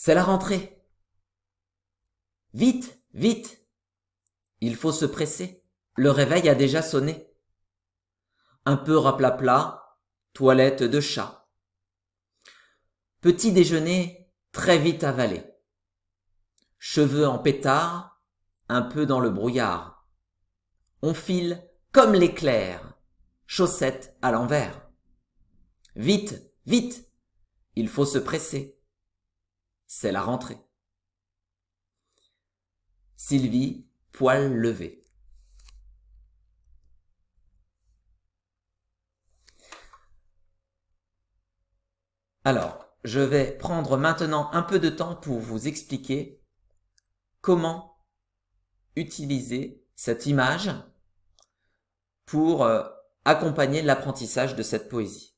C'est la rentrée. Vite, vite. Il faut se presser. Le réveil a déjà sonné. Un peu raplapla, toilette de chat. Petit déjeuner très vite avalé. Cheveux en pétard, un peu dans le brouillard. On file comme l'éclair, chaussettes à l'envers. Vite, vite, il faut se presser. C'est la rentrée. Sylvie, poil levé. Alors, je vais prendre maintenant un peu de temps pour vous expliquer comment utiliser cette image pour accompagner l'apprentissage de cette poésie.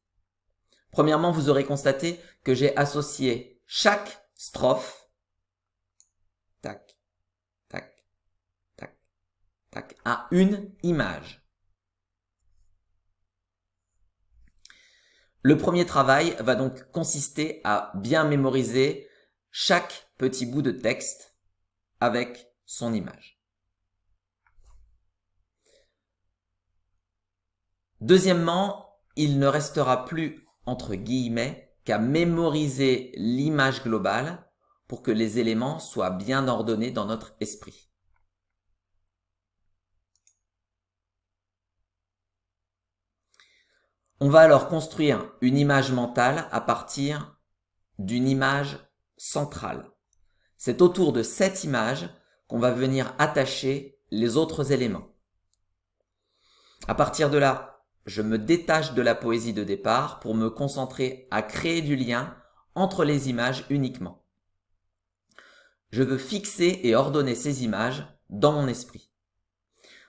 Premièrement, vous aurez constaté que j'ai associé chaque strophe, tac, tac, tac, tac, à une image. Le premier travail va donc consister à bien mémoriser chaque petit bout de texte avec son image. Deuxièmement, il ne restera plus entre guillemets qu'à mémoriser l'image globale pour que les éléments soient bien ordonnés dans notre esprit. On va alors construire une image mentale à partir d'une image centrale. C'est autour de cette image qu'on va venir attacher les autres éléments. À partir de là, je me détache de la poésie de départ pour me concentrer à créer du lien entre les images uniquement. Je veux fixer et ordonner ces images dans mon esprit.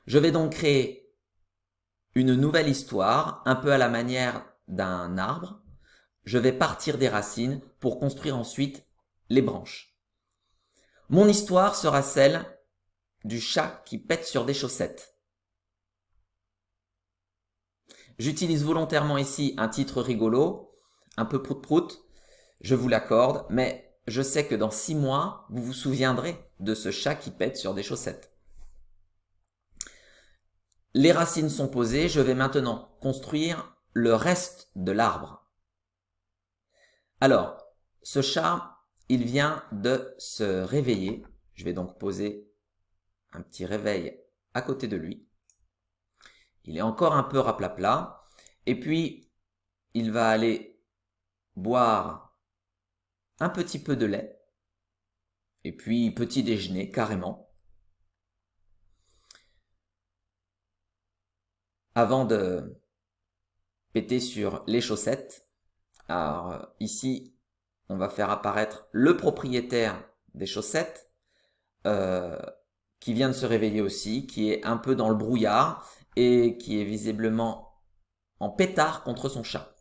Je vais donc créer une nouvelle histoire, un peu à la manière d'un arbre. Je vais partir des racines pour construire ensuite les branches. Mon histoire sera celle du chat qui pète sur des chaussettes. J'utilise volontairement ici un titre rigolo, un peu prout-prout, je vous l'accorde, mais je sais que dans 6 mois, vous vous souviendrez de ce chat qui pète sur des chaussettes. Les racines sont posées, je vais maintenant construire le reste de l'arbre. Alors, ce chat, il vient de se réveiller. Je vais donc poser un petit réveil à côté de lui. Il est encore un peu raplapla. Et puis, il va aller boire un petit peu de lait. Et puis, petit déjeuner, carrément. Avant de péter sur les chaussettes. Alors, ici, on va faire apparaître le propriétaire des chaussettes, qui vient de se réveiller aussi, qui est un peu dans le brouillard et qui est visiblement en pétard contre son chat.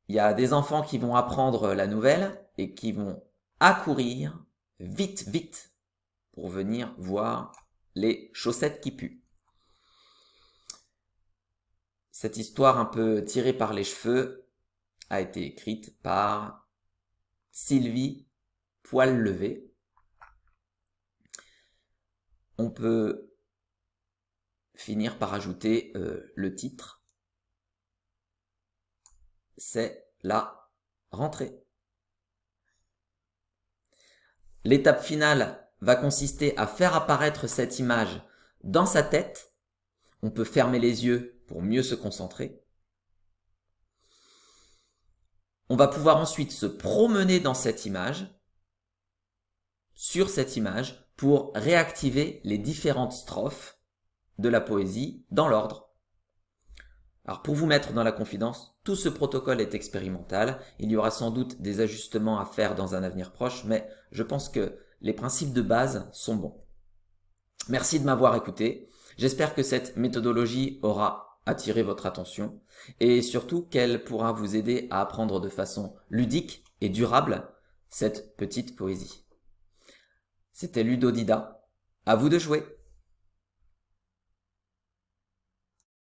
Il y a des enfants qui vont apprendre la nouvelle et qui vont accourir vite, vite pour venir voir les chaussettes qui puent. Cette histoire un peu tirée par les cheveux a été écrite par Sylvie, poil levé. On peut finir par ajouter le titre. C'est la rentrée. L'étape finale va consister à faire apparaître cette image dans sa tête. On peut fermer les yeux pour mieux se concentrer. On va pouvoir ensuite se promener dans cette image, sur cette image, pour réactiver les différentes strophes de la poésie dans l'ordre. Alors pour vous mettre dans la confidence, tout ce protocole est expérimental. Il y aura sans doute des ajustements à faire dans un avenir proche, mais je pense que les principes de base sont bons. Merci de m'avoir écouté. J'espère que cette méthodologie aura attiré votre attention et surtout qu'elle pourra vous aider à apprendre de façon ludique et durable cette petite poésie. C'était Ludodida. À vous de jouer.